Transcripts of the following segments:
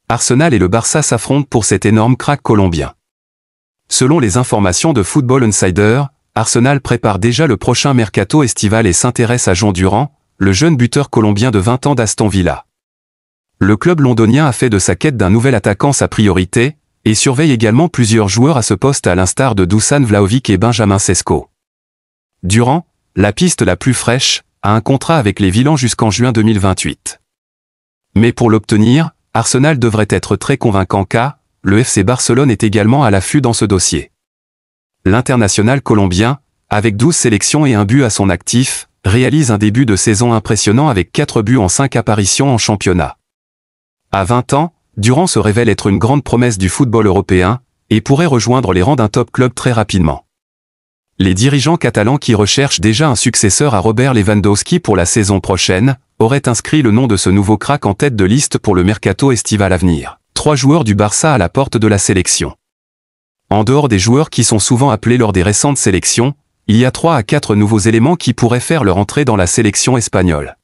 Arsenal et le Barça s'affrontent pour cet énorme crack colombien. Selon les informations de Football Insider, Arsenal prépare déjà le prochain mercato estival et s'intéresse à John Durant, le jeune buteur colombien de 20 ans d'Aston Villa. Le club londonien a fait de sa quête d'un nouvel attaquant sa priorité, et surveille également plusieurs joueurs à ce poste à l'instar de Dusan Vlahovic et Benjamin Sesko. Durant, la piste la plus fraîche, a un contrat avec les Villans jusqu'en juin 2028. Mais pour l'obtenir, Arsenal devrait être très convaincant car le FC Barcelone est également à l'affût dans ce dossier. L'international colombien, avec 12 sélections et un but à son actif, réalise un début de saison impressionnant avec 4 buts en 5 apparitions en championnat. À 20 ans, Durant se révèle être une grande promesse du football européen et pourrait rejoindre les rangs d'un top club très rapidement. Les dirigeants catalans qui recherchent déjà un successeur à Robert Lewandowski pour la saison prochaine auraient inscrit le nom de ce nouveau crack en tête de liste pour le mercato estival à venir. 3 joueurs du Barça à la porte de la sélection. En dehors des joueurs qui sont souvent appelés lors des récentes sélections, il y a 3 à 4 nouveaux éléments qui pourraient faire leur entrée dans la sélection espagnole.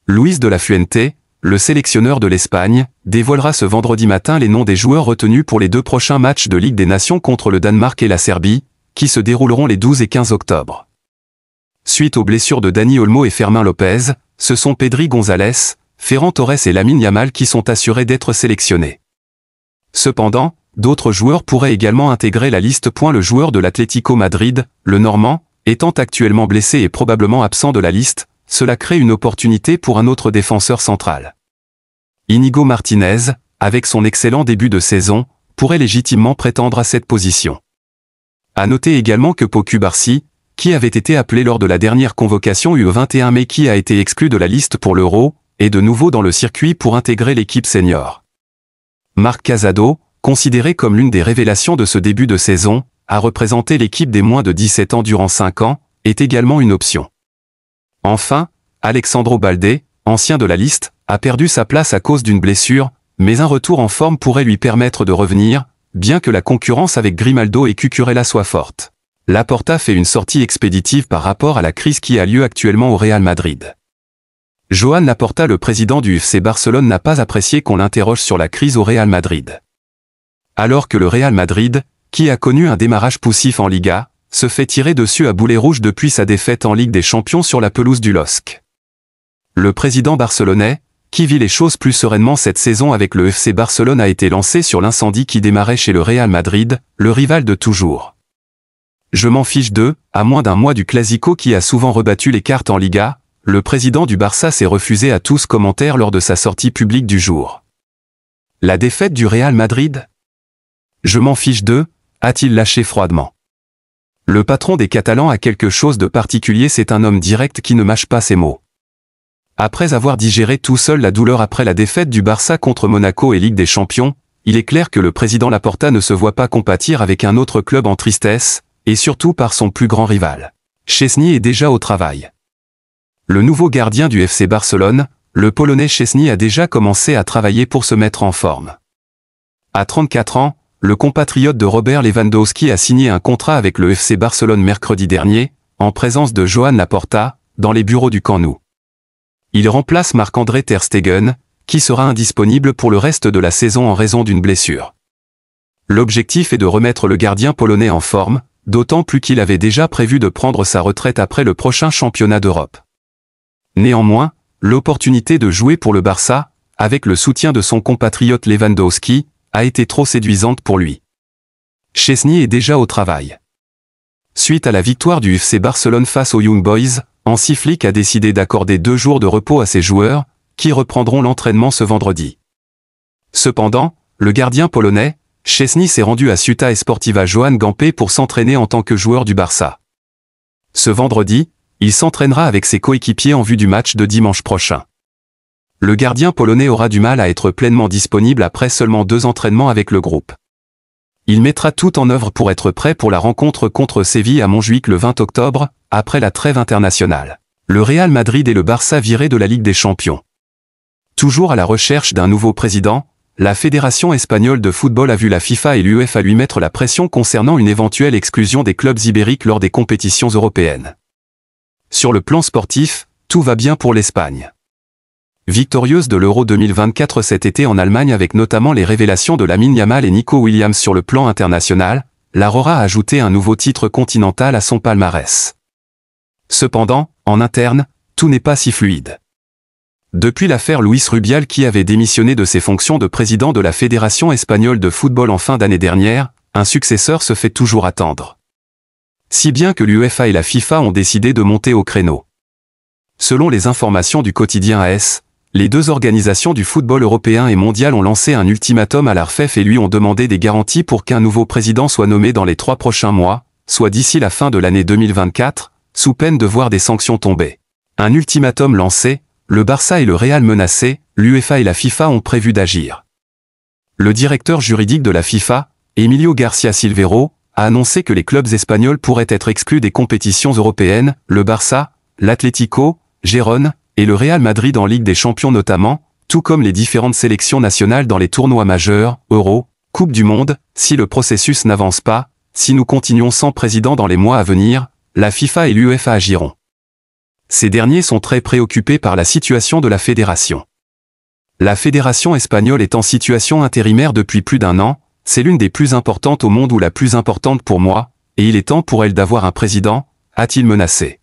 Luis de la Fuente, le sélectionneur de l'Espagne, dévoilera ce vendredi matin les noms des joueurs retenus pour les 2 prochains matchs de Ligue des Nations contre le Danemark et la Serbie, qui se dérouleront les 12 et 15 octobre. Suite aux blessures de Dani Olmo et Fermin Lopez, ce sont Pedri González, Ferran Torres et Lamine Yamal qui sont assurés d'être sélectionnés. Cependant, d'autres joueurs pourraient également intégrer la liste. Le joueur de l'Atlético Madrid, le Normand, étant actuellement blessé et probablement absent de la liste, cela crée une opportunité pour un autre défenseur central. Íñigo Martínez, avec son excellent début de saison, pourrait légitimement prétendre à cette position. À noter également que Pau Cubarsí, qui avait été appelé lors de la dernière convocation U21 mais qui a été exclu de la liste pour l'Euro, est de nouveau dans le circuit pour intégrer l'équipe senior. Marc Casado, considéré comme l'une des révélations de ce début de saison, a représenté l'équipe des moins de 17 ans durant 5 ans, est également une option. Enfin, Alexandro Baldé, ancien de la liste, a perdu sa place à cause d'une blessure, mais un retour en forme pourrait lui permettre de revenir, bien que la concurrence avec Grimaldo et Cucurella soit forte. Laporta fait une sortie expéditive par rapport à la crise qui a lieu actuellement au Real Madrid. Joan Laporta, le président du FC Barcelone, n'a pas apprécié qu'on l'interroge sur la crise au Real Madrid. Alors que le Real Madrid, qui a connu un démarrage poussif en Liga, se fait tirer dessus à boulet rouge depuis sa défaite en Ligue des Champions sur la pelouse du LOSC. Le président barcelonais, qui vit les choses plus sereinement cette saison avec le FC Barcelone, a été lancé sur l'incendie qui démarrait chez le Real Madrid, le rival de toujours. Je m'en fiche d'eux, à moins d'un mois du Clasico qui a souvent rebattu les cartes en Liga, le président du Barça s'est refusé à tous commentaires lors de sa sortie publique du jour. La défaite du Real Madrid ? Je m'en fiche d'eux, a-t-il lâché froidement. Le patron des Catalans a quelque chose de particulier, c'est un homme direct qui ne mâche pas ses mots. Après avoir digéré tout seul la douleur après la défaite du Barça contre Monaco et Ligue des Champions, il est clair que le président Laporta ne se voit pas compatir avec un autre club en tristesse, et surtout par son plus grand rival. Szczęsny est déjà au travail. Le nouveau gardien du FC Barcelone, le Polonais Szczęsny, a déjà commencé à travailler pour se mettre en forme. À 34 ans, le compatriote de Robert Lewandowski a signé un contrat avec le FC Barcelone mercredi dernier, en présence de Joan Laporta, dans les bureaux du Camp Nou. Il remplace Marc-André Ter Stegen, qui sera indisponible pour le reste de la saison en raison d'une blessure. L'objectif est de remettre le gardien polonais en forme, d'autant plus qu'il avait déjà prévu de prendre sa retraite après le prochain championnat d'Europe. Néanmoins, l'opportunité de jouer pour le Barça, avec le soutien de son compatriote Lewandowski, a été trop séduisante pour lui. Szczęsny est déjà au travail. Suite à la victoire du FC Barcelone face aux Young Boys, Hansi Flick a décidé d'accorder 2 jours de repos à ses joueurs, qui reprendront l'entraînement ce vendredi. Cependant, le gardien polonais, Szczęsny, s'est rendu à Ciutat Esportiva Joan Gamper pour s'entraîner en tant que joueur du Barça. Ce vendredi, il s'entraînera avec ses coéquipiers en vue du match de dimanche prochain. Le gardien polonais aura du mal à être pleinement disponible après seulement 2 entraînements avec le groupe. Il mettra tout en œuvre pour être prêt pour la rencontre contre Séville à Montjuïc le 20 octobre, après la trêve internationale. Le Real Madrid et le Barça virés de la Ligue des Champions. Toujours à la recherche d'un nouveau président, la Fédération espagnole de football a vu la FIFA et l'UEFA lui mettre la pression concernant une éventuelle exclusion des clubs ibériques lors des compétitions européennes. Sur le plan sportif, tout va bien pour l'Espagne. victorieuse de l'Euro 2024 cet été en Allemagne avec notamment les révélations de Lamine Yamal et Nico Williams sur le plan international, l'Aurora a ajouté un nouveau titre continental à son palmarès. Cependant, en interne, tout n'est pas si fluide. Depuis l'affaire Luis Rubial qui avait démissionné de ses fonctions de président de la Fédération espagnole de football en fin d'année dernière, un successeur se fait toujours attendre. Si bien que l'UEFA et la FIFA ont décidé de monter au créneau. Selon les informations du quotidien AS, les deux organisations du football européen et mondial ont lancé un ultimatum à l'ARFEF et lui ont demandé des garanties pour qu'un nouveau président soit nommé dans les 3 prochains mois, soit d'ici la fin de l'année 2024, sous peine de voir des sanctions tomber. Un ultimatum lancé, le Barça et le Real menacés, l'UEFA et la FIFA ont prévu d'agir. Le directeur juridique de la FIFA, Emilio García Silveiro, a annoncé que les clubs espagnols pourraient être exclus des compétitions européennes, le Barça, l'Atlético, Gérone, et le Real Madrid en Ligue des Champions notamment, tout comme les différentes sélections nationales dans les tournois majeurs, Euro, Coupe du Monde, si le processus n'avance pas, si nous continuons sans président dans les mois à venir, la FIFA et l'UEFA agiront. Ces derniers sont très préoccupés par la situation de la fédération. La fédération espagnole est en situation intérimaire depuis plus d'1 an, c'est l'une des plus importantes au monde ou la plus importante pour moi, et il est temps pour elle d'avoir un président, a-t-il menacé.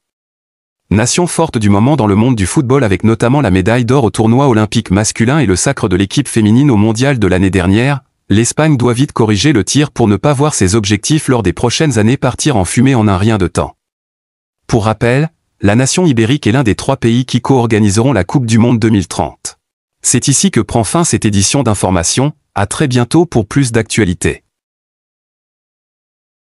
Nation forte du moment dans le monde du football avec notamment la médaille d'or au tournoi olympique masculin et le sacre de l'équipe féminine au mondial de l'année dernière, l'Espagne doit vite corriger le tir pour ne pas voir ses objectifs lors des prochaines années partir en fumée en un rien de temps. Pour rappel, la nation ibérique est l'un des 3 pays qui co-organiseront la Coupe du Monde 2030. C'est ici que prend fin cette édition d'information, à très bientôt pour plus d'actualités.